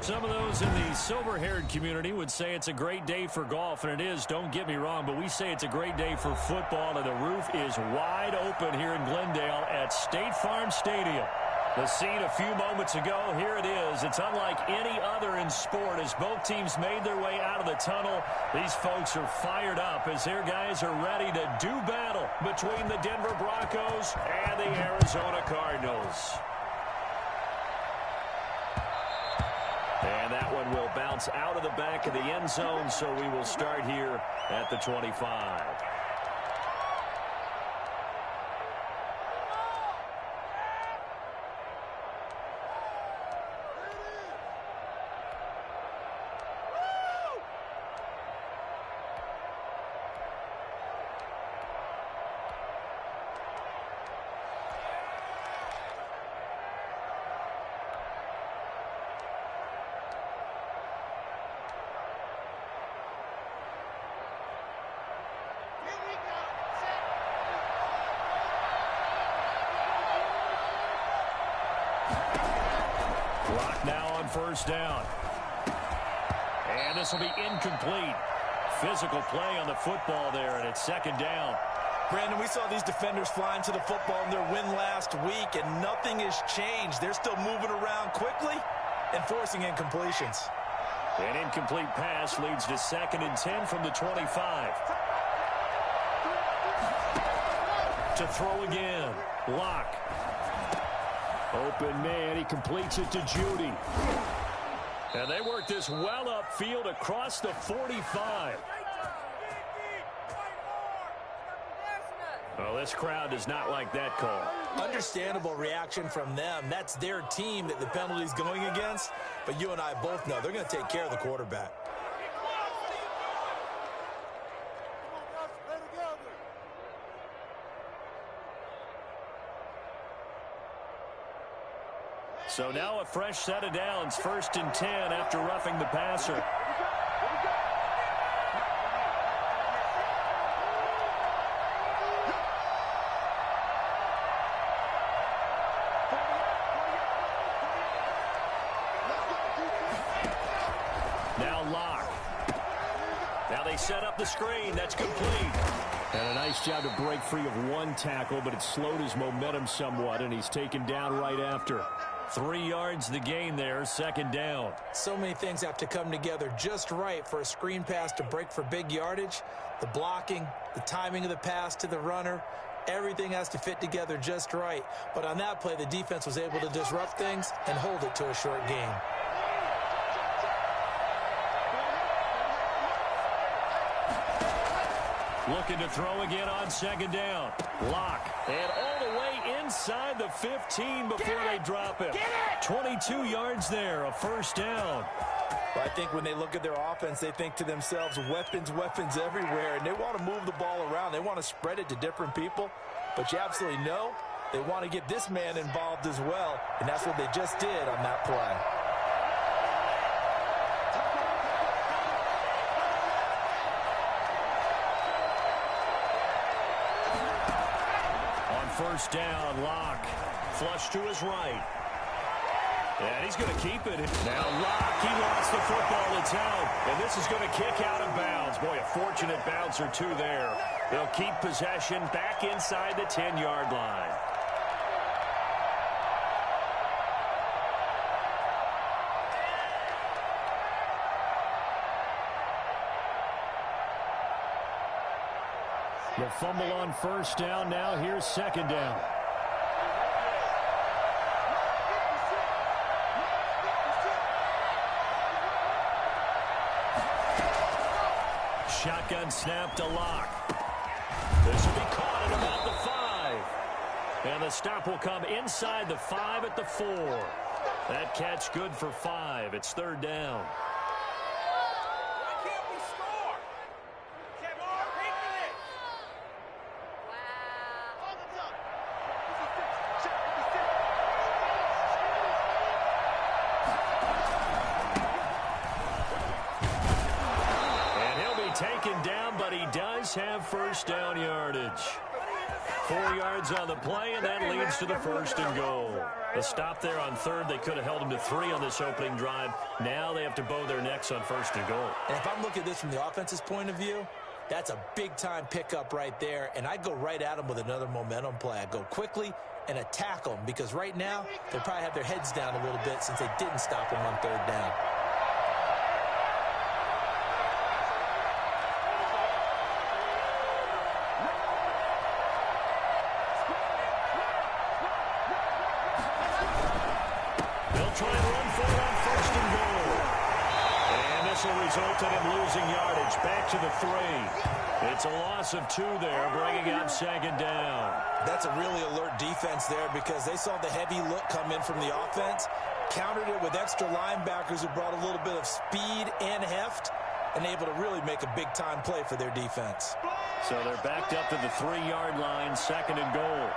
Some of those in the silver-haired community would say it's a great day for golf, and it is, don't get me wrong, but we say it's a great day for football, and the roof is wide open here in Glendale at State Farm Stadium. The scene a few moments ago, here it is. It's unlike any other in sport as both teams made their way out of the tunnel. These folks are fired up as their guys are ready to do battle between the Denver Broncos and the Arizona Cardinals. And that one will bounce out of the back of the end zone, so we will start here at the 25. Clock now on first down. And this will be incomplete. Physical play on the football there, and it's second down. Brandon, we saw these defenders flying to the football in their win last week, and nothing has changed. They're still moving around quickly and forcing incompletions. An incomplete pass leads to 2nd and 10 from the 25. To throw again. Locke. Open man, he completes it to Judy. And they work this well upfield across the 45. Well, this crowd does not like that call. Understandable reaction from them. That's their team that the penalty's going against. But you and I both know they're going to take care of the quarterback. So now a fresh set of downs, 1st and 10 after roughing the passer. Now Locke. Now they set up the screen. That's complete. And a nice job to break free of one tackle, but it slowed his momentum somewhat, and he's taken down right after. 3 yards the gain there, 2nd down. So many things have to come together just right for a screen pass to break for big yardage. The blocking, the timing of the pass to the runner, everything has to fit together just right. But on that play, the defense was able to disrupt things and hold it to a short gain. Looking to throw again on 2nd down. Locke. And all the way inside the 15 before they drop him. 22 yards there, a 1st down. Well, I think when they look at their offense, they think to themselves, weapons, weapons everywhere. And they want to move the ball around. They want to spread it to different people. But you absolutely know they want to get this man involved as well. And that's what they just did on that play. First down, Locke. Flush to his right. And he's going to keep it. Now Locke, he lost the football. It's out. And this is going to kick out of bounds. Boy, a fortunate bounce or two there. They'll keep possession back inside the 10-yard line. The fumble on first down. Now here's 2nd down. Shotgun snap to Locke. This will be caught at about the 5. And the stop will come inside the 5 at the 4. That catch good for 5. It's 3rd down. Taken down, but he does have first down yardage. 4 yards on the play, and that leads to the 1st and goal. The stop there on 3rd. They could have held them to 3 on this opening drive. Now they have to bow their necks on 1st and goal. And if I'm looking at this from the offense's point of view, that's a big-time pickup right there, and I'd go right at them with another momentum play. I'd go quickly and attack them, because right now they'll probably have their heads down a little bit since they didn't stop them on 3rd down. Try and run for it on 1st and goal. And this will result in him losing yardage. Back to the 3. It's a loss of 2 there, bringing up 2nd down. That's a really alert defense there, because they saw the heavy look come in from the offense, countered it with extra linebackers who brought a little bit of speed and heft, and able to really make a big-time play for their defense. So they're backed up to the 3-yard line, 2nd and goal.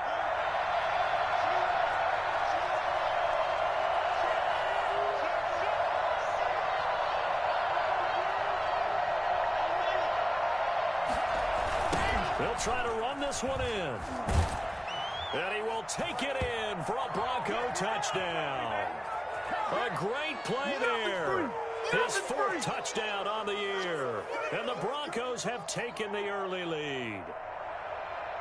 They'll try to run this one in. And he will take it in for a Bronco touchdown. A great play there. His 4th touchdown on the year. And the Broncos have taken the early lead.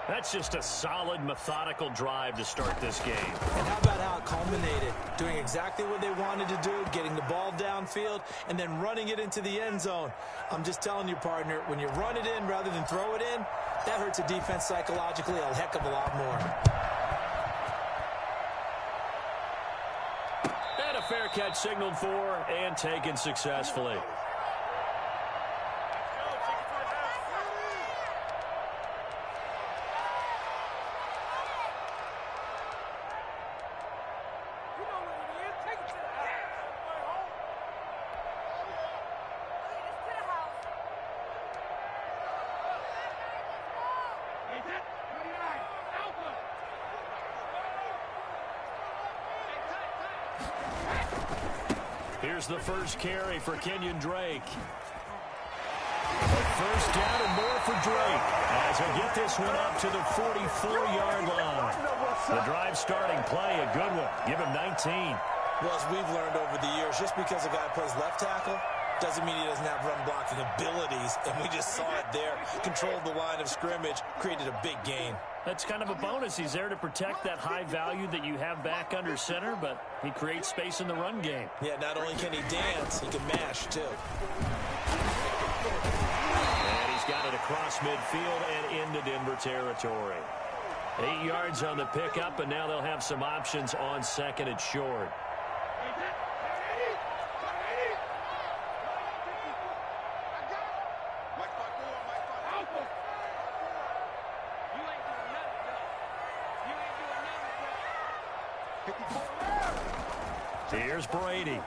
That's just a solid, methodical drive to start this game. And how about how it culminated? Doing exactly what they wanted to do, getting the ball downfield, and then running it into the end zone. I'm just telling you, partner, when you run it in rather than throw it in, that hurts a defense psychologically a heck of a lot more. And a fair catch signaled for and taken successfully. Here's the first carry for Kenyon Drake. A 1st down and more for Drake as he'll get this one up to the 44-yard line. The drive starting play, a good one. Give him 19. Well, as we've learned over the years, just because a guy plays left tackle doesn't mean he doesn't have run blocking abilities, and we just saw it there. Controlled the line of scrimmage, created a big gain. That's kind of a bonus. He's there to protect that high value that you have back under center, but he creates space in the run game. Yeah, not only can he dance, he can mash, too. And he's got it across midfield and into Denver territory. 8 yards on the pickup, and now they'll have some options on 2nd and short. Here's Brady.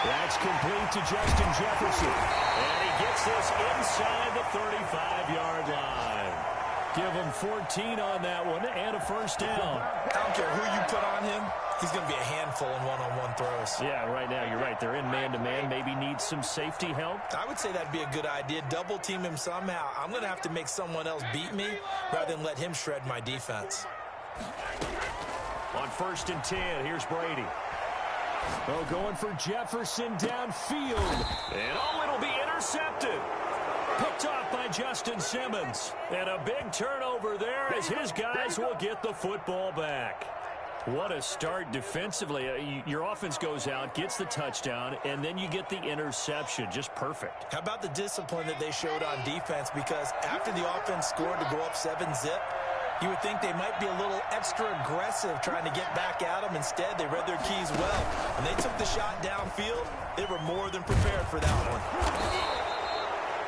That's complete to Justin Jefferson. And he gets this inside the 35-yard line. Give him 14 on that one and a 1st down. I don't care who you put on him. He's going to be a handful in one-on-one throws. Yeah, right now, you're right. They're in man-to-man. Maybe needs some safety help. I would say that'd be a good idea. Double team him somehow. I'm going to have to make someone else beat me rather than let him shred my defense. On 1st and 10, here's Brady. Oh, going for Jefferson downfield. And it'll be intercepted. Picked off by Justin Simmons. And a big turnover there as his guys will get the football back. What a start defensively. Your offense goes out, gets the touchdown, and then you get the interception. Just perfect. How about the discipline that they showed on defense? Because after the offense scored to go up 7-zip, you would think they might be a little extra aggressive trying to get back at them. Instead, they read their keys well. When they took the shot downfield, they were more than prepared for that one.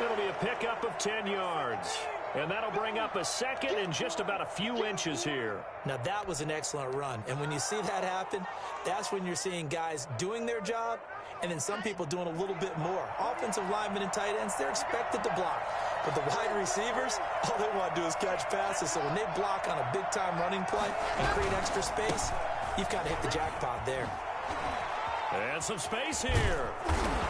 It'll be a pickup of 10 yards. And that'll bring up a 2nd and just about a few inches here. Now, that was an excellent run. And when you see that happen, that's when you're seeing guys doing their job and then some people doing a little bit more. Offensive linemen and tight ends, they're expected to block. But the wide receivers, all they want to do is catch passes. So when they block on a big-time running play and create extra space, you've got to hit the jackpot there. And some space here.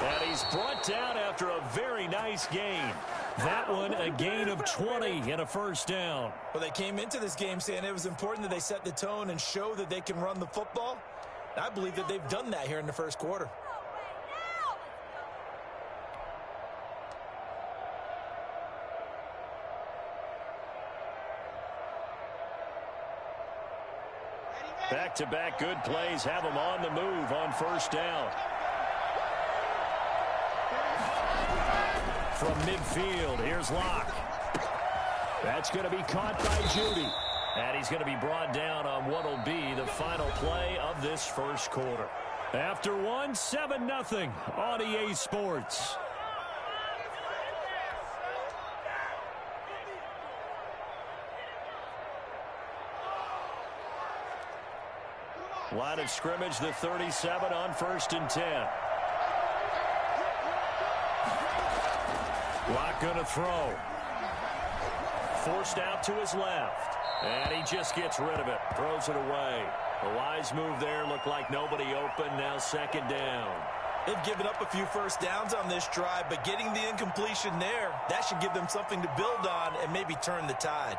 And he's brought down after a very nice gain. That one a gain of 20 and a first down. Well, they came into this game saying it was important that they set the tone and show that they can run the football. I believe that they've done that here in the first quarter. Back-to-back good plays have them on the move on first down. From midfield, here's Locke. That's going to be caught by Judy. And he's going to be brought down on what will be the final play of this first quarter. After one, 7-0 on EA Sports. Line of scrimmage, the 37 on 1st and 10. Locke going to throw. Forced out to his left. And he just gets rid of it. Throws it away. A wise move there. Looked like nobody open. Now 2nd down. They've given up a few first downs on this drive, but getting the incompletion there, that should give them something to build on and maybe turn the tide.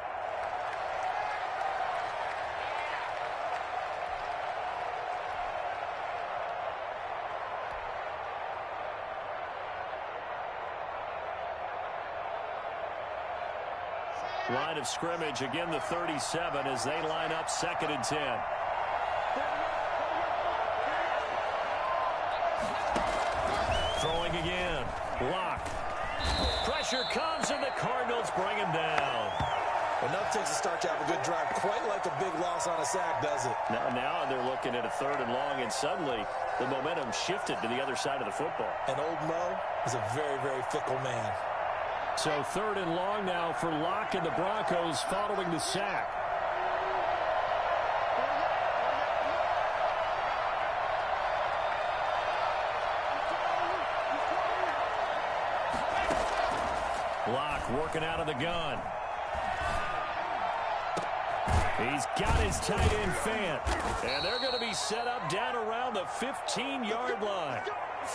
Line of scrimmage, again the 37 as they line up 2nd and 10. Throwing again. Locke. Pressure comes and the Cardinals bring him down. Enough takes to start to have a good drive. Quite like a big loss on a sack, does it? Now they're looking at a 3rd and long, and suddenly the momentum shifted to the other side of the football. And old Mo is a very, very fickle man. So 3rd and long now for Locke and the Broncos following the sack. Locke working out of the gun. He's got his tight end Fant. And they're going to be set up down around the 15-yard line.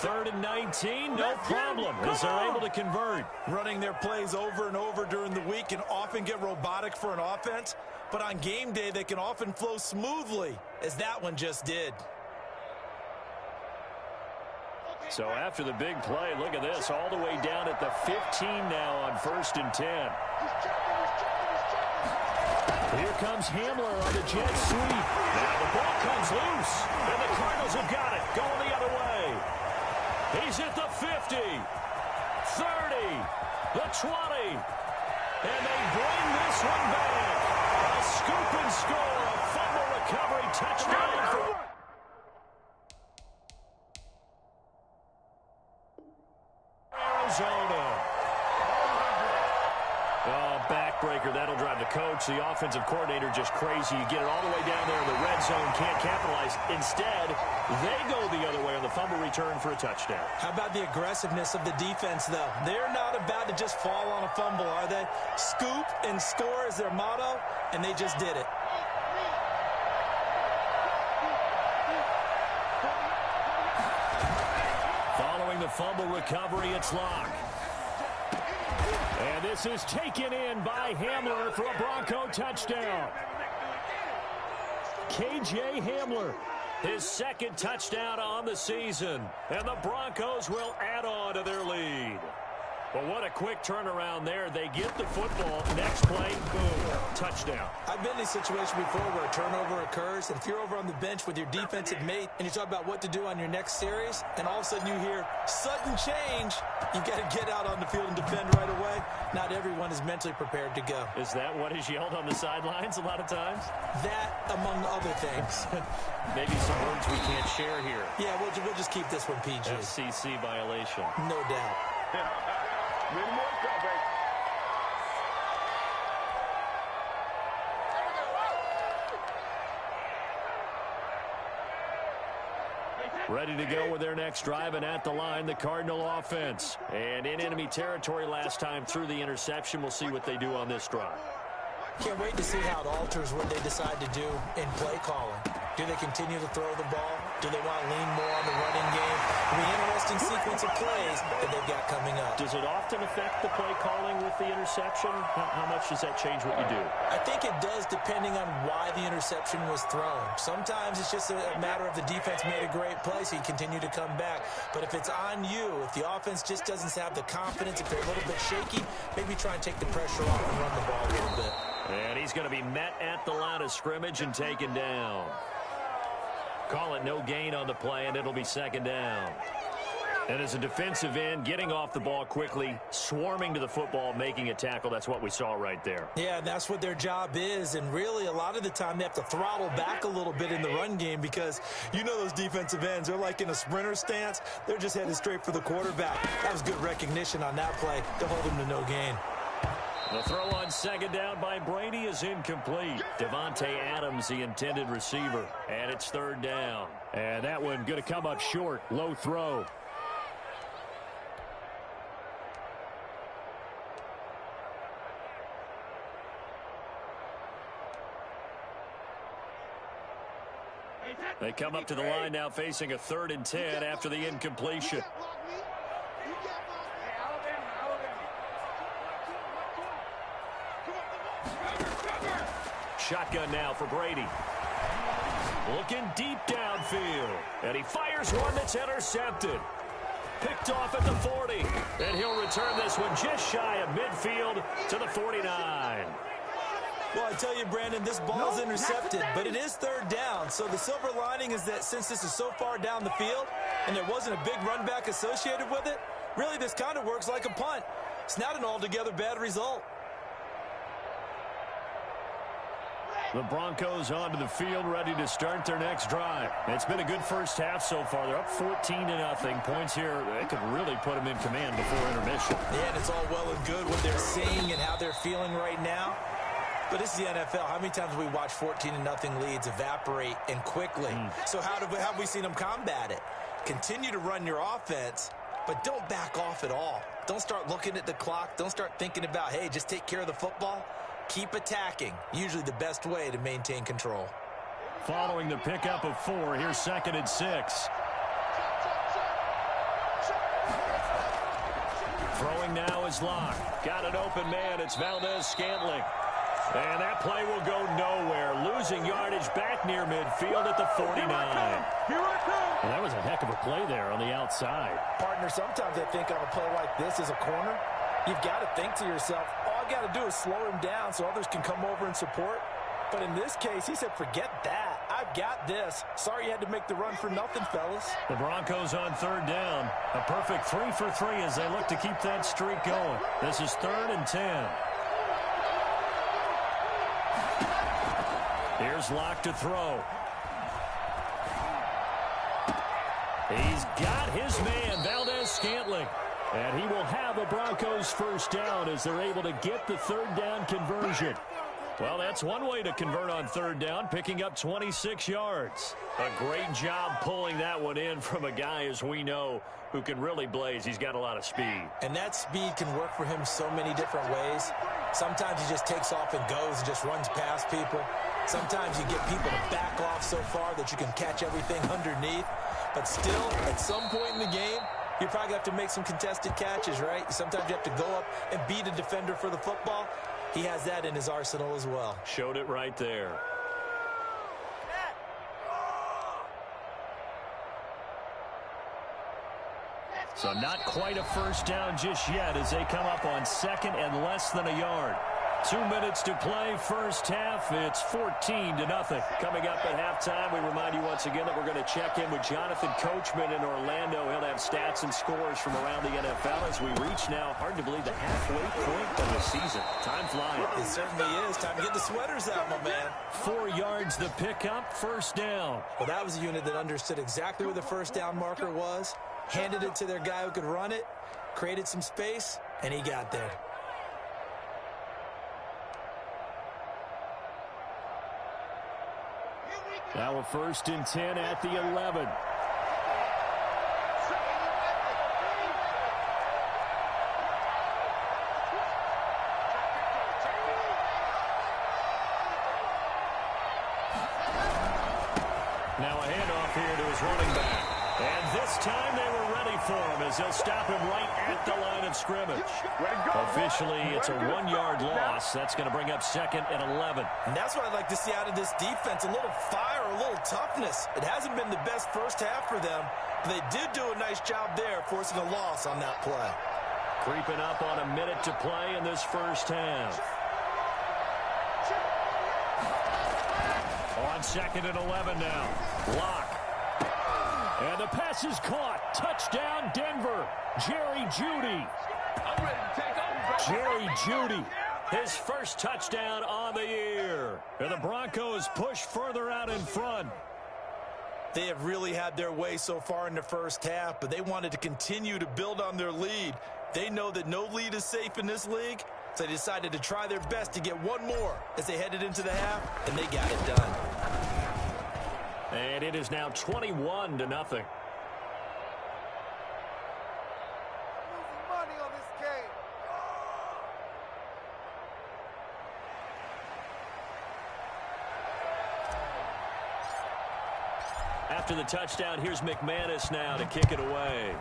3rd and 19, no problem, as they're able to convert. Running their plays over and over during the week can often get robotic for an offense, but on game day they can often flow smoothly, as that one just did. So after the big play, look at this, all the way down at the 15 now on 1st and 10. Here comes Hamler on the jet sweep. Now the ball comes loose, and the Cardinals have got it, going the other way. He's at the 50, 30, the 20, and they bring this one back. A scoop and score, a fumble recovery touchdown for Arizona. Oh, backbreaker. That'll drive the coach, the offensive coordinator, just crazy. You get it all the way down there in the red zone, can't capitalize. Instead, they go the other way on the fumble return for a touchdown. How about the aggressiveness of the defense, though? They're not about to just fall on a fumble, are they? Scoop and score is their motto, and they just did it. Following the fumble recovery, it's Locke. And this is taken in by Hamler for a Bronco touchdown. KJ Hamler, his 2nd touchdown on the season. And the Broncos will add on to their lead. But what a quick turnaround there. They get the football. Next play, boom, touchdown. I've been in a situation before where a turnover occurs, and if you're over on the bench with your defensive mate and you talk about what to do on your next series, and all of a sudden you hear sudden change, you got to get out on the field and defend right away. Not everyone is mentally prepared to go. Is that what is yelled on the sidelines a lot of times? That, among other things. Maybe some words we can't share here. Yeah, we'll just keep this one PG. FCC violation. No doubt. Ready to go with their next drive, and at the line, the Cardinal offense. And in enemy territory last time through the interception. We'll see what they do on this drive. Can't wait to see how it alters what they decide to do in play calling. Do they continue to throw the ball Do they want to lean more on the running game? It'll be an interesting sequence of plays that they've got coming up. Does it often affect the play calling with the interception? How much does that change what you do? I think it does, depending on why the interception was thrown. Sometimes it's just a matter of the defense made a great play, so you continue to come back. But if it's on you, if the offense just doesn't have the confidence, if they're a little bit shaky, maybe try and take the pressure off and run the ball a little bit. And he's going to be met at the line of scrimmage and taken down. Call it no gain on the play, and it'll be second down. And as a defensive end, getting off the ball quickly, swarming to the football, making a tackle, that's what we saw right there. Yeah, and that's what their job is. And really, a lot of the time, they have to throttle back a little bit in the run game because you know those defensive ends, they're like in a sprinter stance. They're just headed straight for the quarterback. That was good recognition on that play to hold him to no gain. The throw on second down by Brady is incomplete. Devontae Adams, the intended receiver. And it's third down. And that one going to come up short. Low throw. They come up to the line now facing a 3rd and 10 after the incompletion. Shotgun now for Brady. Looking deep downfield. And he fires one that's intercepted. Picked off at the 40. And he'll return this one just shy of midfield to the 49. Well, I tell you, Brandon, this ball's intercepted, but it is 3rd down. So the silver lining is that since this is so far down the field and there wasn't a big run back associated with it, really this kind of works like a punt. It's not an altogether bad result. The Broncos onto the field, ready to start their next drive. It's been a good first half so far. They're up 14-0. Points here, they could really put them in command before intermission. Yeah, and it's all well and good what they're seeing and how they're feeling right now. But this is the NFL. How many times have we watched 14-0 leads evaporate and quickly? So how have we seen them combat it? Continue to run your offense, but don't back off at all. Don't start looking at the clock. Don't start thinking about, hey, just take care of the football. Keep attacking. Usually the best way to maintain control. Following the pickup of 4, here's 2nd and 6. Throwing now is Locke. Got an open man. It's Valdez-Scantling. And that play will go nowhere. Losing yardage back near midfield at the 49. Well, that was a heck of a play there on the outside. Partner, sometimes I think on a play like this as a corner, you've got to think to yourself, all I got to do is slow him down so others can come over and support. But in this case, he said, forget that. I've got this. Sorry you had to make the run for nothing, fellas. The Broncos on 3rd down. A perfect 3 for 3 as they look to keep that streak going. This is 3rd and 10. Here's Locke to throw. He's got his man, Valdez-Scantling. And he will have a Broncos first down as they're able to get the 3rd down conversion. Well, that's one way to convert on 3rd down, picking up 26 yards. A great job pulling that one in from a guy, as we know, who can really blaze. He's got a lot of speed. And that speed can work for him so many different ways. Sometimes he just takes off and goes and just runs past people. Sometimes you get people to back off so far that you can catch everything underneath. But still, at some point in the game, you probably have to make some contested catches, right? Sometimes you have to go up and beat a defender for the football. He has that in his arsenal as well. Showed it right there. So not quite a first down just yet as they come up on 2nd and less than a yard. 2 minutes to play, first half. It's 14-0. Coming up at halftime, we remind you once again that we're going to check in with Jonathan Coachman in Orlando. He'll have stats and scores from around the NFL as we reach now, hard to believe, the halfway point of the season. Time flying. It certainly is. Time to get the sweaters out, my man. 4 yards the pickup, first down. Well, that was a unit that understood exactly where the first down marker was, handed it to their guy who could run it, created some space, and he got there. Now a 1st and 10 at the 11. Now a handoff here to his running back. And this time they were ready for him as they'll stop him right at the line of scrimmage. Officially, it's a 1-yard loss. That's going to bring up 2nd and 11. And that's what I'd like to see out of this defense, a little fire, a little toughness. It hasn't been the best first half for them, but they did do a nice job there forcing a loss on that play. Creeping up on a minute to play in this first half. On 2nd and 11 now. Lock. And the pass is caught. Touchdown, Denver. Jerry Jeudy. I'm ready to take over. Jerry Jeudy, his first touchdown on the year. And the Broncos push further out in front. They have really had their way so far in the first half, but they wanted to continue to build on their lead. They know that no lead is safe in this league, so they decided to try their best to get one more as they headed into the half, and they got it done. And it is now 21-0. After the touchdown, here's McManus now to kick it away.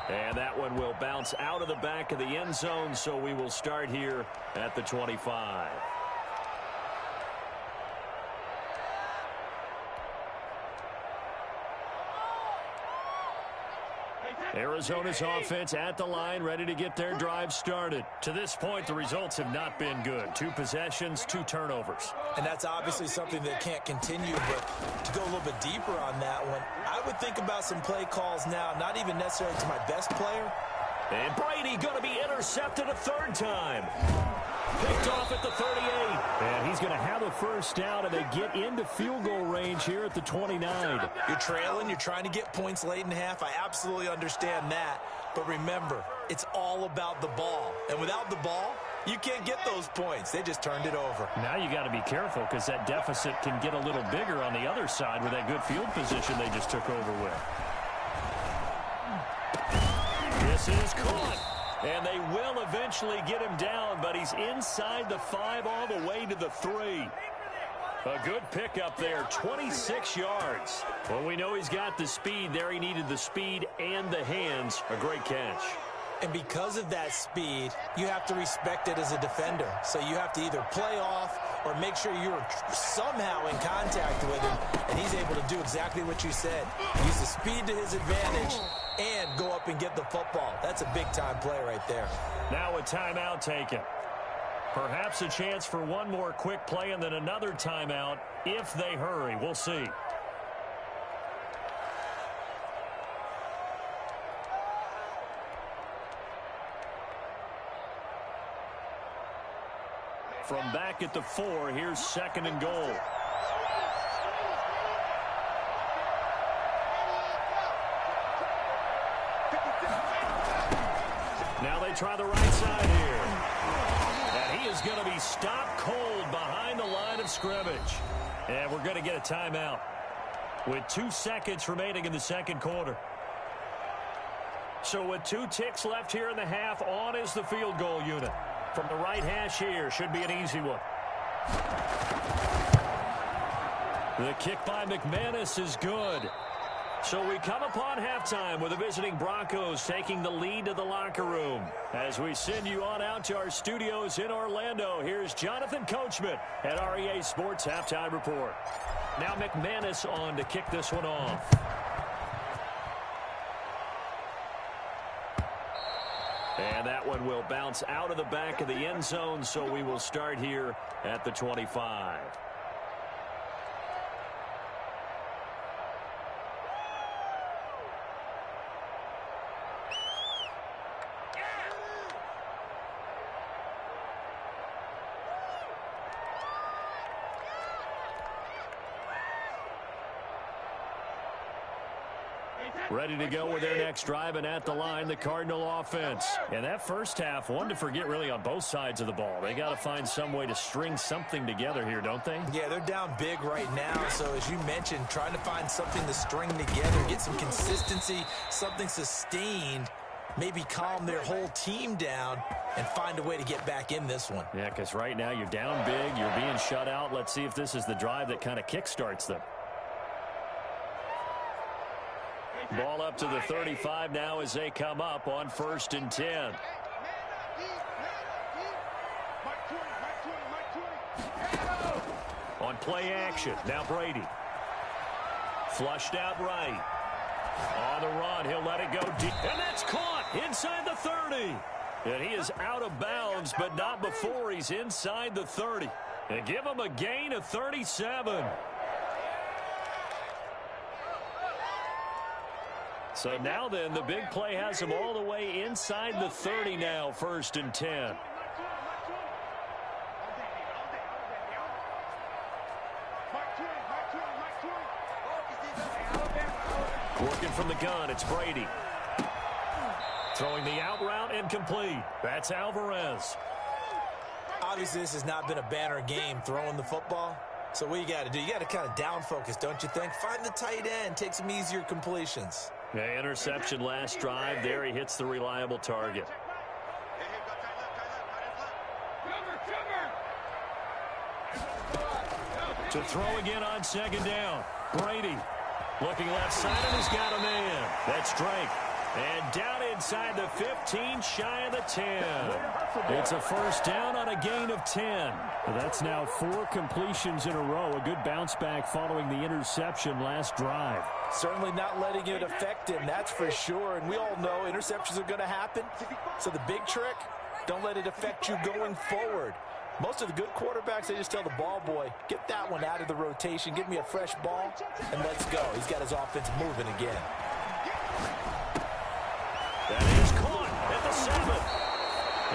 And that one will bounce out of the back of the end zone, so we will start here at the 25. Arizona's offense at the line, ready to get their drive started. To this point, the results have not been good. 2 possessions, 2 turnovers. And that's obviously something that can't continue, but to go a little bit deeper on that one, I would think about some play calls now, not even necessarily to my best player. And Brady going to be intercepted a 3rd time. Picked off at the 38. And he's going to have a first down, and they get into field goal range here at the 29. You're trailing. You're trying to get points late in half. I absolutely understand that. But remember, it's all about the ball. And without the ball, you can't get those points. They just turned it over. Now you got to be careful because that deficit can get a little bigger on the other side with that good field position they just took over with. This is caught. And they will eventually get him down, but he's inside the 5 all the way to the 3. A good pickup there, 26 yards. Well, we know he's got the speed there. He needed the speed and the hands. A great catch. And because of that speed, you have to respect it as a defender. So you have to either play off or make sure you're somehow in contact with him, and he's able to do exactly what you said. Use the speed to his advantage and go up and get the football. That's a big-time play right there. Now a timeout taken. Perhaps a chance for one more quick play and then another timeout if they hurry. We'll see. From back at the 4, here's 2nd and goal. Now they try the right side here. And he is going to be stopped cold behind the line of scrimmage. And we're going to get a timeout with 2 seconds remaining in the second quarter. So with 2 ticks left here in the half, on is the field goal unit. From the right hash here, should be an easy one. The kick by McManus is good. So we come upon halftime with the visiting Broncos taking the lead to the locker room. As we send you on out to our studios in Orlando, here's Jonathan Coachman at REA Sports Halftime Report. Now McManus on to kick this one off. And that one will bounce out of the back of the end zone, so we will start here at the 25. Ready to go with their next drive, and at the line, the Cardinal offense. And that first half, one to forget really on both sides of the ball. They got to find some way to string something together here, don't they? Yeah, they're down big right now. So as you mentioned, trying to find something to string together, get some consistency, something sustained. maybe calm their whole team down and find a way to get back in this one. Yeah, because right now you're down big, you're being shut out. Let's see if this is the drive that kind of kickstarts them. Ball up to the 35 now as they come up on 1st and 10. On play action, now Brady. Flushed out right. On the run, he'll let it go deep. And that's caught inside the 30. And he is out of bounds, but not before he's inside the 30. And give him a gain of 37. So now then, the big play has him all the way inside the 30 now, 1st and 10. Working from the gun, it's Brady. Throwing the out route incomplete. That's Alvarez. Obviously, this has not been a banner game throwing the football. So what you got to do, you got to kind of down focus, don't you think? Find the tight end, take some easier completions. Yeah, interception last drive. There he hits the reliable target. To throw again on 2nd down. Brady looking left side, and he's got a man. That's Drake. And down inside the 15, shy of the 10. It's a 1st down on a gain of 10. That's now 4 completions in a row. A good bounce back following the interception last drive. Certainly not letting it affect him, that's for sure. And we all know interceptions are going to happen. So the big trick, don't let it affect you going forward. Most of the good quarterbacks, they just tell the ball boy, get that one out of the rotation, give me a fresh ball, and let's go. He's got his offense moving again. That is caught at the 7.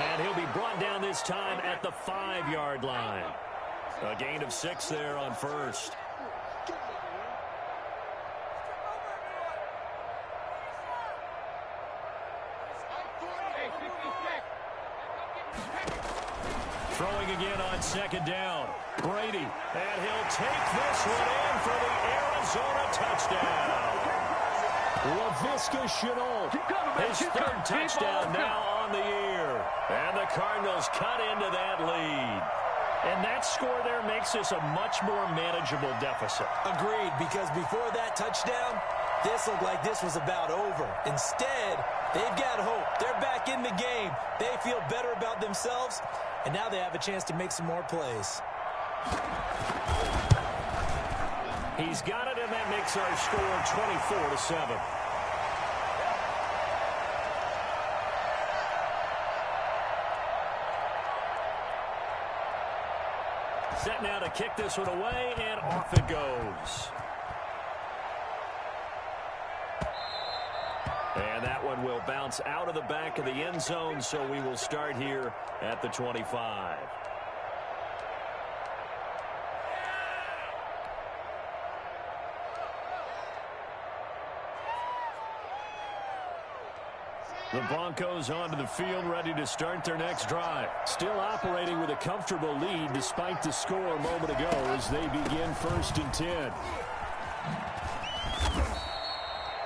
And he'll be brought down this time at the 5-yard line. A gain of 6 there on 1st. Throwing again on 2nd down. Brady, and he'll take this one in for the Arizona touchdown. LaVisca Chenault, his 3rd touchdown now on the year. And the Cardinals cut into that lead. And that score there makes this a much more manageable deficit. Agreed, because before that touchdown, this looked like this was about over. Instead, they've got hope. They're back in the game. They feel better about themselves, and now they have a chance to make some more plays. He's got it, and that makes our score 24-7. Set now to kick this one away, and off it goes. And that one will bounce out of the back of the end zone, so we will start here at the 25. The Broncos onto the field, ready to start their next drive. Still operating with a comfortable lead despite the score a moment ago as they begin 1st and 10.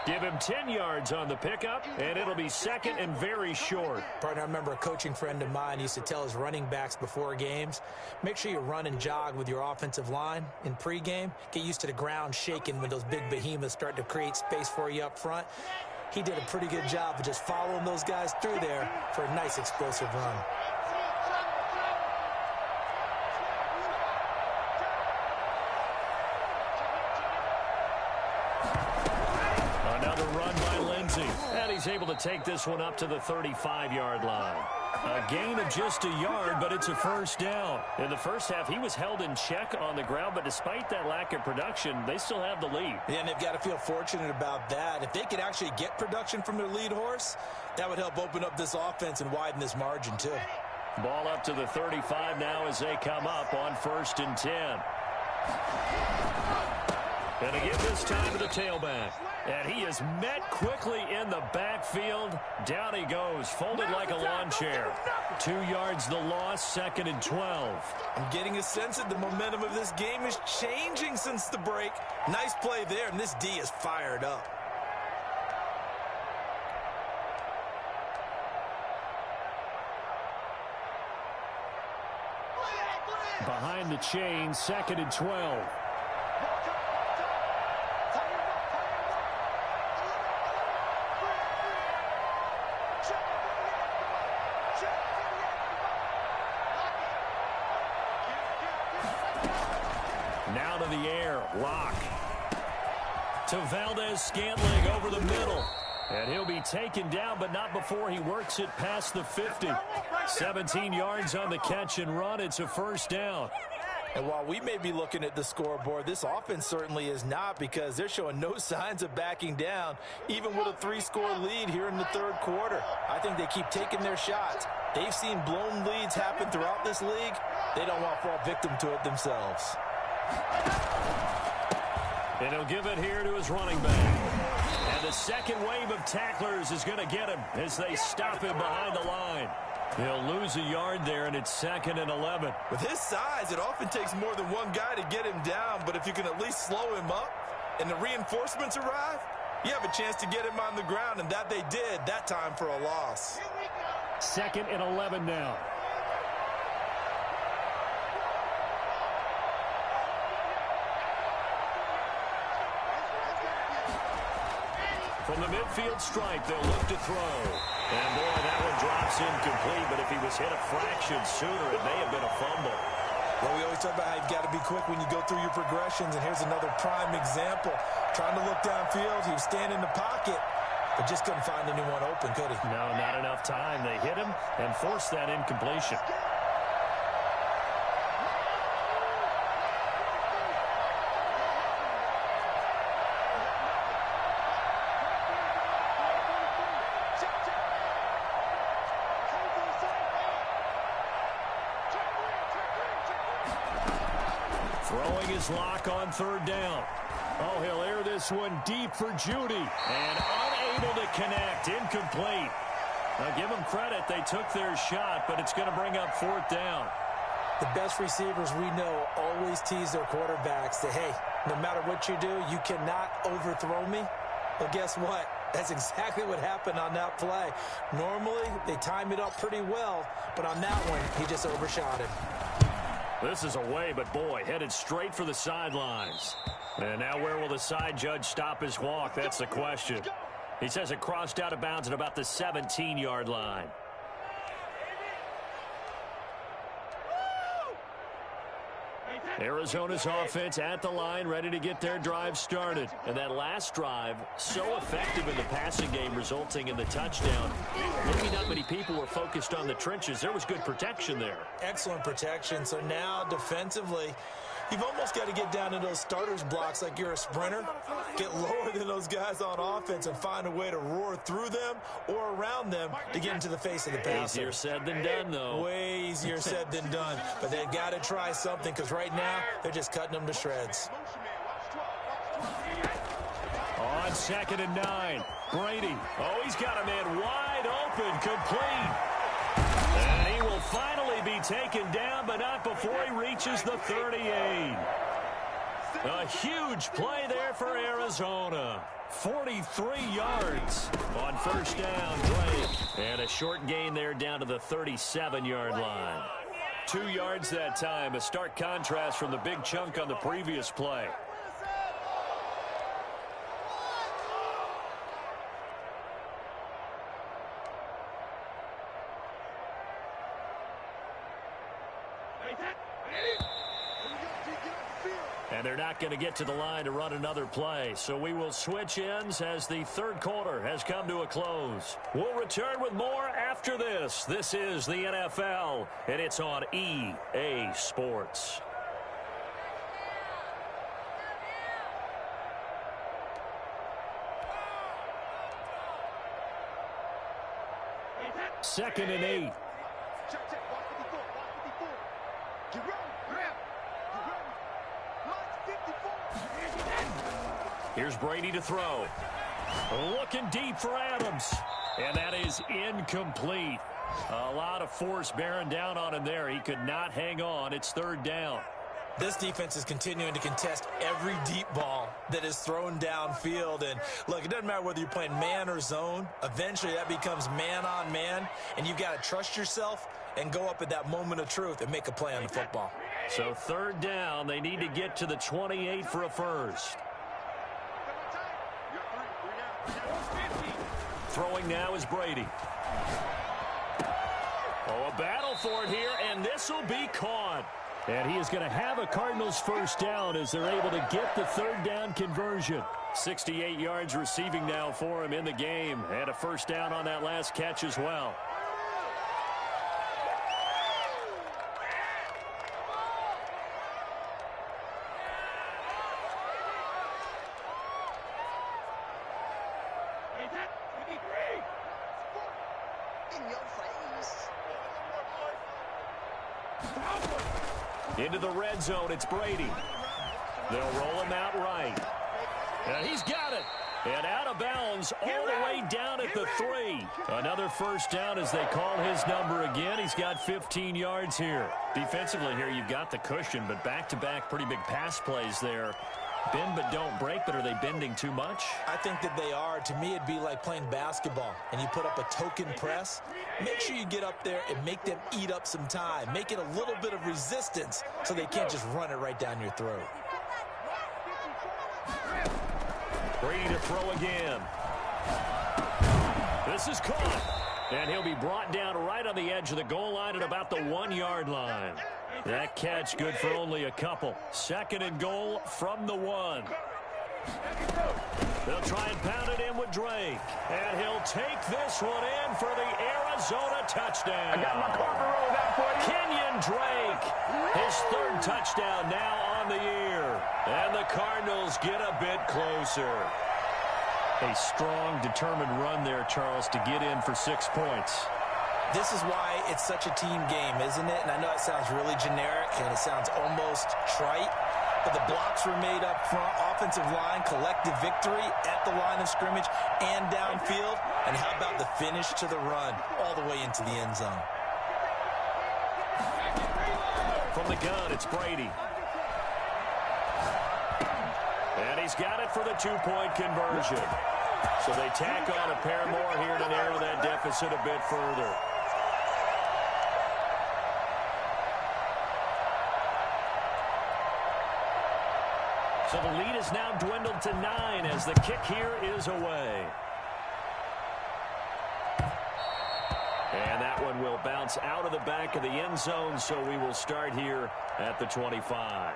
Give him 10 yards on the pickup, and it'll be 2nd and very short. Partner, I remember a coaching friend of mine used to tell his running backs before games, make sure you run and jog with your offensive line in pregame. Get used to the ground shaking when those big behemoths start to create space for you up front. He did a pretty good job of just following those guys through there for a nice explosive run. Another run by Lindsey. And he's able to take this one up to the 35-yard line. A gain of just a yard, but it's a 1st down. In the first half, he was held in check on the ground, but despite that lack of production, they still have the lead. Yeah, and they've got to feel fortunate about that. If they could actually get production from their lead horse, that would help open up this offense and widen this margin, too. Ball up to the 35 now as they come up on 1st and 10. And again this time to the tailback. And he is met quickly in the backfield. Down he goes, folded like a lawn chair. 2 yards the loss, 2nd and 12. I'm getting a sense that the momentum of this game is changing since the break. Nice play there, and this D is fired up. Behind the chain, 2nd and 12. Now to the air, Lock. To Valdez-Scantling over the middle. And he'll be taken down, but not before he works it past the 50. 17 yards on the catch and run. It's a first down. And while we may be looking at the scoreboard, this offense certainly is not, because they're showing no signs of backing down, even with a 3-score lead here in the third quarter. I think they keep taking their shots. They've seen blown leads happen throughout this league. They don't want to fall victim to it themselves. And he'll give it here to his running back. And the second wave of tacklers is going to get him as they stop him behind the line. He'll lose a yard there, and it's 2nd and 11. With his size, it often takes more than one guy to get him down, but if you can at least slow him up and the reinforcements arrive, you have a chance to get him on the ground, and that they did that time for a loss. 2nd and 11 now. From the midfield stripe, they'll look to throw. And, boy, that one drops incomplete, but if he was hit a fraction sooner, it may have been a fumble. Well, we always talk about how you've got to be quick when you go through your progressions, and here's another prime example. Trying to look downfield, he was standing in the pocket, but just couldn't find anyone open, could he? No, not enough time. They hit him and forced that incompletion. Throwing his Lock on 3rd down. Oh, he'll air this one deep for Judy. And unable to connect. Incomplete. Now, give them credit. They took their shot, but it's going to bring up 4th down. The best receivers we know always tease their quarterbacks that, hey, no matter what you do, you cannot overthrow me. Well, guess what? That's exactly what happened on that play. Normally, they time it up pretty well, but on that one, he just overshot it. This is away, but boy, headed straight for the sidelines. And now where will the side judge stop his walk? That's the question. He says it crossed out of bounds at about the 17-yard line. Arizona's offense at the line, ready to get their drive started. And that last drive, so effective in the passing game, resulting in the touchdown. Maybe not many people were focused on the trenches. There was good protection there. Excellent protection. So now, defensively, you've almost got to get down to those starters blocks like you're a sprinter. Get lower than those guys on offense and find a way to roar through them or around them to get into the face of the passer. Easier said than done, though. Way easier said than done. But they've got to try something, because right now they're just cutting them to shreds. On 2nd and 9, Brady. Oh, he's got a man wide open, complete. And he will finally be taken down, but not before he reaches the 38. A huge play there for Arizona. 43 yards on 1st down, Drake. And a short gain there down to the 37-yard line. 2 yards that time, a stark contrast from the big chunk on the previous play. And they're not going to get to the line to run another play. So we will switch ends as the third quarter has come to a close. We'll return with more after this. This is the NFL, and it's on EA Sports. Second and 8. Here's Brady to throw. Looking deep for Adams. And that is incomplete. A lot of force bearing down on him there. He could not hang on. It's 3rd down. This defense is continuing to contest every deep ball that is thrown downfield. And, look, it doesn't matter whether you're playing man or zone. Eventually, that becomes man on man. And you've got to trust yourself and go up at that moment of truth and make a play on the football. So third down, they need to get to the 28 for a first. Throwing now is Brady. Oh, a battle for it here, and this will be caught. And he is going to have a Cardinals first down as they're able to get the third down conversion. 68 yards receiving now for him in the game, and a first down on that last catch as well. Into the red zone, it's Brady. They'll roll him out right. And he's got it. And out of bounds all the way down at the 3. Another first down as they call his number again. He's got 15 yards here. Defensively here, you've got the cushion, but back-to-back pretty big pass plays there. Bend but don't break, but are they bending too much? I think that they are. To me, it'd be like playing basketball, and you put up a token press. Make sure you get up there and make them eat up some time. Make it a little bit of resistance so they can't just run it right down your throat. Brady to throw again. This is caught, and he'll be brought down right on the edge of the goal line at about the 1-yard line. That catch good for only a couple. Second and goal from the 1. They'll try and pound it in with Drake. And he'll take this one in for the Arizona touchdown. I got my carpet rolled out for you. Kenyon Drake, his third touchdown now on the year. And the Cardinals get a bit closer. A strong, determined run there, Charles, to get in for 6 points. This is why it's such a team game, isn't it? And I know it sounds really generic and it sounds almost trite, but the blocks were made up front, offensive line, collective victory at the line of scrimmage and downfield. And how about the finish to the run all the way into the end zone? From the gun, it's Brady. And he's got it for the 2-point conversion. So they tack on a pair more here to narrow that deficit a bit further. So the lead is now dwindled to 9 as the kick here is away. And that one will bounce out of the back of the end zone, so we will start here at the 25.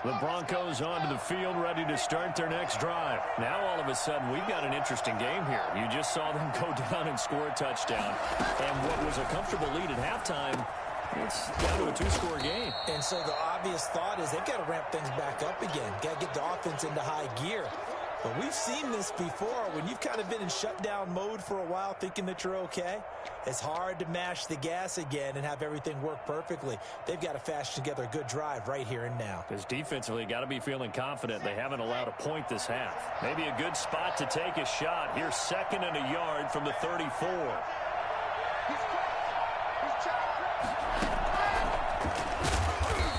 The Broncos onto the field, ready to start their next drive. Now, all of a sudden, we've got an interesting game here. You just saw them go down and score a touchdown. And what was a comfortable lead at halftime, it's down to a 2-score game. And so the obvious thought is they've got to ramp things back up again. Got to get the offense into high gear. But we've seen this before. When you've kind of been in shutdown mode for a while thinking that you're okay, it's hard to mash the gas again and have everything work perfectly. They've got to fashion together a good drive right here and now. Because defensively, got to be feeling confident. They haven't allowed a point this half. Maybe a good spot to take a shot. Here's 2nd and a yard from the 34.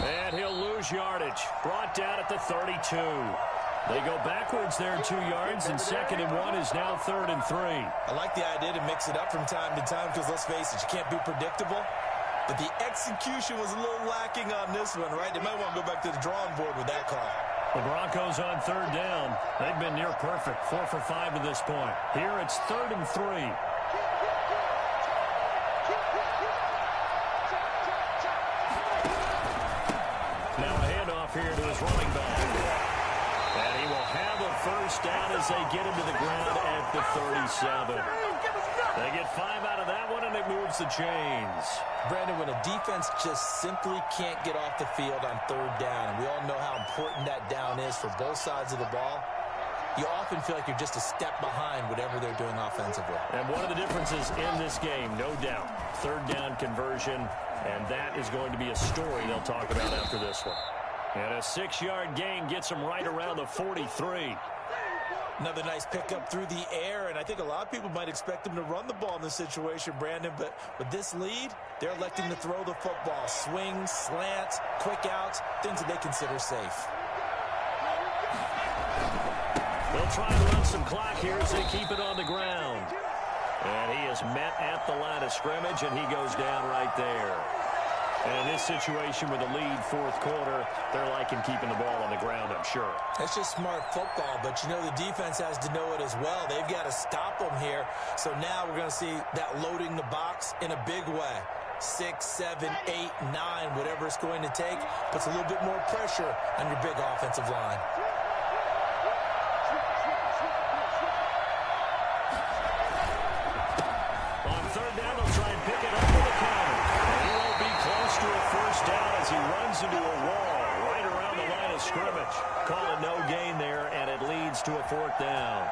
And he'll lose yardage. Brought down at the 32. They go backwards there 2 yards, and 2nd and 1 is now 3rd and 3. I like the idea to mix it up from time to time because, let's face it, you can't be predictable. But the execution was a little lacking on this one, right? They might want to go back to the drawing board with that call. The Broncos on 3rd down. They've been near perfect, 4 for 5 to this point. Here it's 3rd and 3. Now a handoff here to his running back. And he will have a first down as they get into the ground at the 37. They get 5 out of that one, and it moves the chains. Brandon, when a defense just simply can't get off the field on 3rd down, and we all know how important that down is for both sides of the ball, you often feel like you're just a step behind whatever they're doing offensively. And one of the differences in this game, no doubt, 3rd down conversion, and that is going to be a story they'll talk about after this one. And a 6-yard gain gets them right around the 43. Another nice pickup through the air, and I think a lot of people might expect them to run the ball in this situation, Brandon, but with this lead, they're electing to throw the football. Swings, slants, quick outs, things that they consider safe. They'll try and run some clock here as they keep it on the ground. And he is met at the line of scrimmage, and he goes down right there. And in this situation with the lead fourth quarter, they're liking keeping the ball on the ground, I'm sure. That's just smart football, but you know the defense has to know it as well. They've got to stop them here. So now we're going to see that loading the box in a big way. 6, 7, 8, 9, whatever it's going to take, puts a little bit more pressure on your big offensive line. On third down, they'll try and pick it up with a counter. He won't be close to a first down as he runs into a wall right around the line of scrimmage. Call it no gain there, and it leads to a fourth down.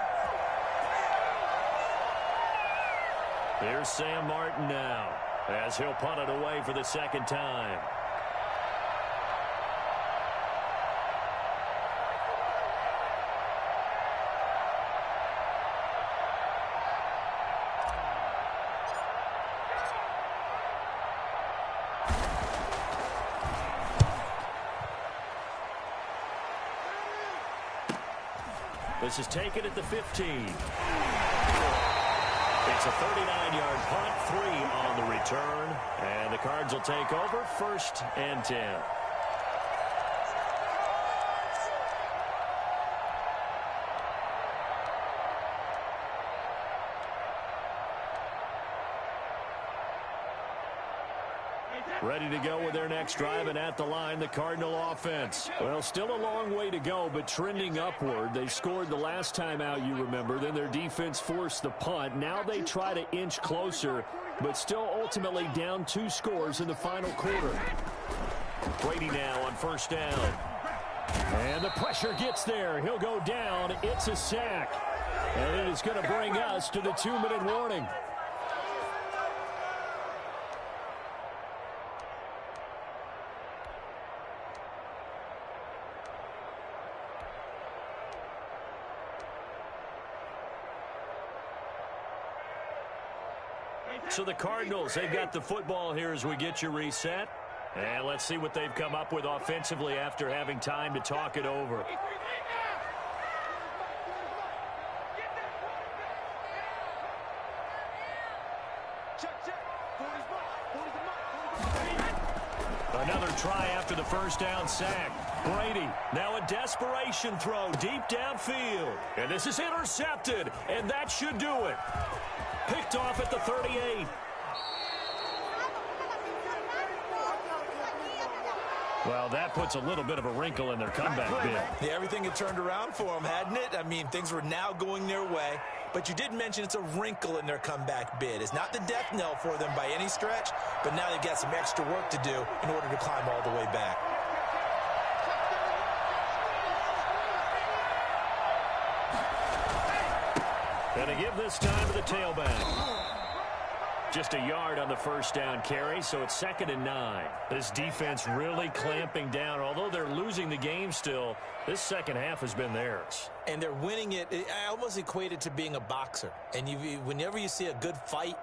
Here's Sam Martin now as he'll punt it away for the second time. This is taken at the 15. It's a 39-yard punt, 3 on the return, and the Cards will take over, 1st and 10. Ready to go with their next drive, and at the line, the Cardinal offense. Well, still a long way to go, but trending upward. They scored the last time out, you remember. Then their defense forced the punt. Now they try to inch closer, but still ultimately down 2 scores in the final quarter. Brady now on first down. And the pressure gets there. He'll go down. It's a sack. And it is going to bring us to the 2-minute warning. So the Cardinals, they've got the football here as we get you reset. And let's see what they've come up with offensively after having time to talk it over. Another try after the first down sack. Brady, now a desperation throw deep downfield. And this is intercepted, and that should do it. Picked off at the 38. Well, that puts a little bit of a wrinkle in their comeback bid. Yeah, everything had turned around for them, hadn't it? I mean, things were now going their way. But you did mention it's a wrinkle in their comeback bid. It's not the death knell for them by any stretch, but now they've got some extra work to do in order to climb all the way back. And to give this time to the tailback. Just a yard on the first down carry, so it's 2nd and 9. This defense really clamping down. Although they're losing the game still, this second half has been theirs. And they're winning it. I almost equate it to being a boxer. And whenever you see a good fight,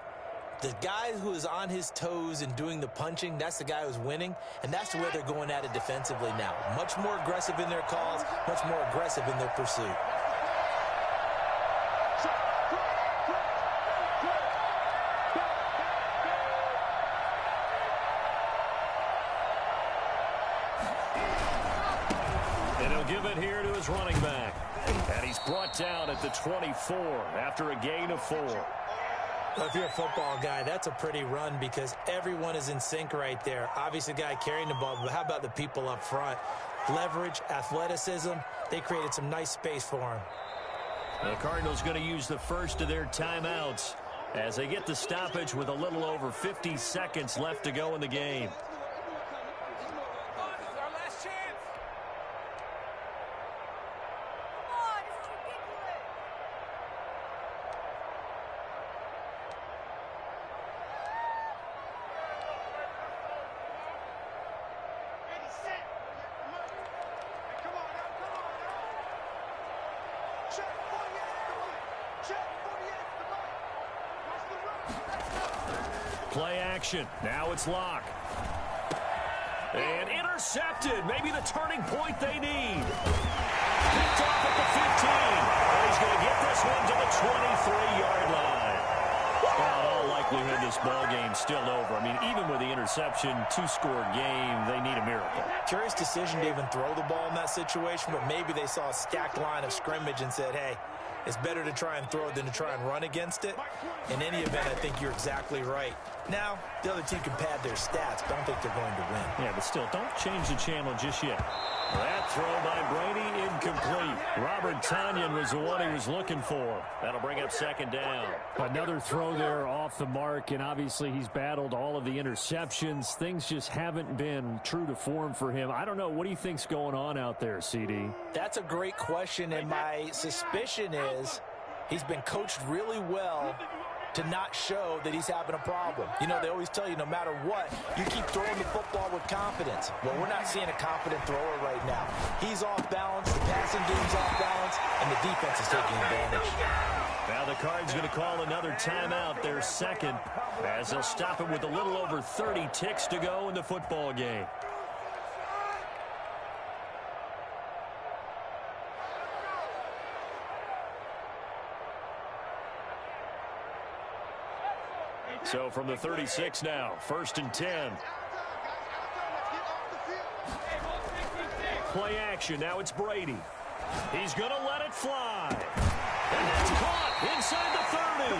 the guy who is on his toes and doing the punching, that's the guy who's winning. And that's the way they're going at it defensively now. Much more aggressive in their calls, much more aggressive in their pursuit. Give it here to his running back. And he's brought down at the 24 after a gain of 4. Well, if you're a football guy, that's a pretty run because everyone is in sync right there. Obviously, the guy carrying the ball, but how about the people up front? Leverage, athleticism, they created some nice space for him. The Cardinals going to use the first of their timeouts as they get the stoppage with a little over 50 seconds left to go in the game. Check, 48. Play action. Now it's Locke. And intercepted. Maybe the turning point they need. Picked off at the 15. He's going to get this one to the 23-yard line. Well, in all likelihood, this ball game's still over. I mean, even with the interception, two-score game, they need a miracle. Curious decision to even throw the ball in that situation, but maybe they saw a stacked line of scrimmage and said, hey, it's better to try and throw it than to try and run against it. In any event, I think you're exactly right. Now, the other team can pad their stats, but I don't think they're going to win. Yeah, but still, don't change the channel just yet. That throw by Brady, incomplete. Robert Tonyan was the one he was looking for. That'll bring up second down. Another throw there off the mark, and obviously he's battled all of the interceptions. Things just haven't been true to form for him. I don't know. What do you think's going on out there, CD? That's a great question, and my suspicion is he's been coached really well to not show that he's having a problem. You know, they always tell you no matter what, you keep throwing the football with confidence. Well, we're not seeing a confident thrower right now. He's off balance, the passing game's off balance, and the defense is taking advantage. Now the Cards going to call another timeout, their second, as they'll stop it with a little over 30 ticks to go in the football game. So from the 36 now, 1st and 10. Play action. Now it's Brady. He's going to let it fly. And it's caught inside the 30.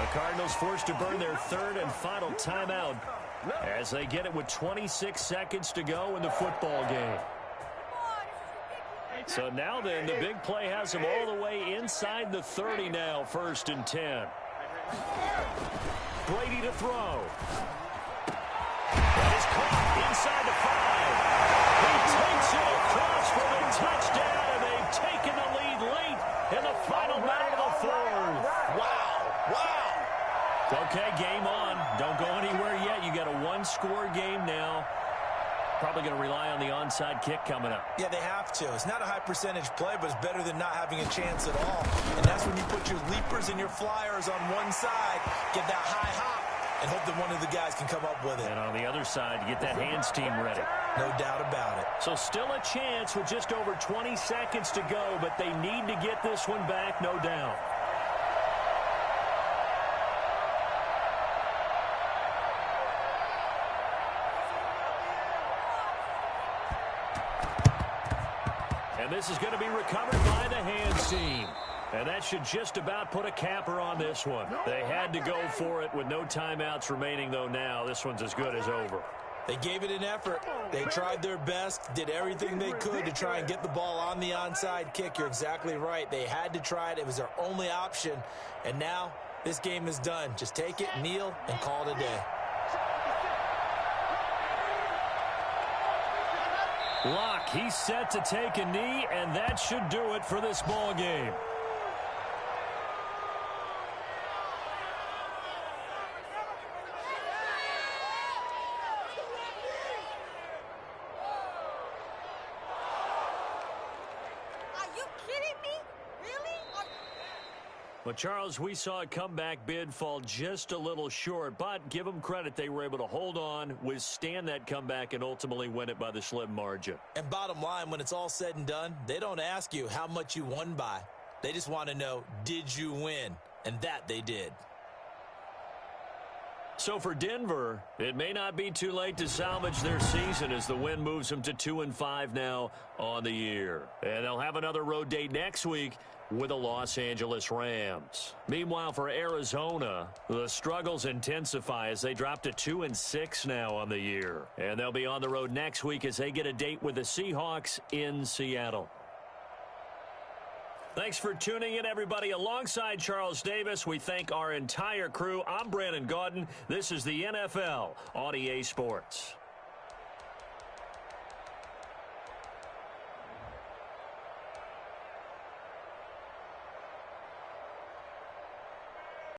The Cardinals forced to burn their third and final timeout as they get it with 26 seconds to go in the football game. So now then, the big play has them all the way inside the 30 now, 1st and 10. Brady to throw. That is caught inside the 5. He takes it across for the touchdown, and they've taken the lead late in the final minute of the 4th. Wow. Okay, game on. Don't go anywhere yet. You got a one-score game now. Probably going to rely on the onside kick coming up. Yeah, they have to. It's not a high-percentage play, but it's better than not having a chance at all. And that's when you put your leapers and your flyers on one side, get that high hop, and hope that one of the guys can come up with it. And on the other side, get that hands team ready. No doubt about it. So still a chance with just over 20 seconds to go, but they need to get this one back, no doubt. And this is going to be recovered by the hands team. And that should just about put a capper on this one. They had to go for it with no timeouts remaining, though now this one's as good as over. They gave it an effort. They tried their best, did everything they could to try and get the ball on the onside kick. You're exactly right. They had to try it. It was their only option. And now this game is done. Just take it, kneel, and call it a day. Locke, he's set to take a knee, and that should do it for this ball game. Well, Charles, we saw a comeback bid fall just a little short, but give them credit. They were able to hold on, withstand that comeback, and ultimately win it by the slim margin. And bottom line, when it's all said and done, they don't ask you how much you won by. They just want to know, did you win? And that they did. So for Denver, it may not be too late to salvage their season as the win moves them to 2-5 now on the year. And they'll have another road date next week with the Los Angeles Rams. Meanwhile, for Arizona, the struggles intensify as they drop to 2-6 now on the year. And they'll be on the road next week as they get a date with the Seahawks in Seattle. Thanks for tuning in, everybody. Alongside Charles Davis, we thank our entire crew. I'm Brandon Gaudin. This is the NFL on EA Sports.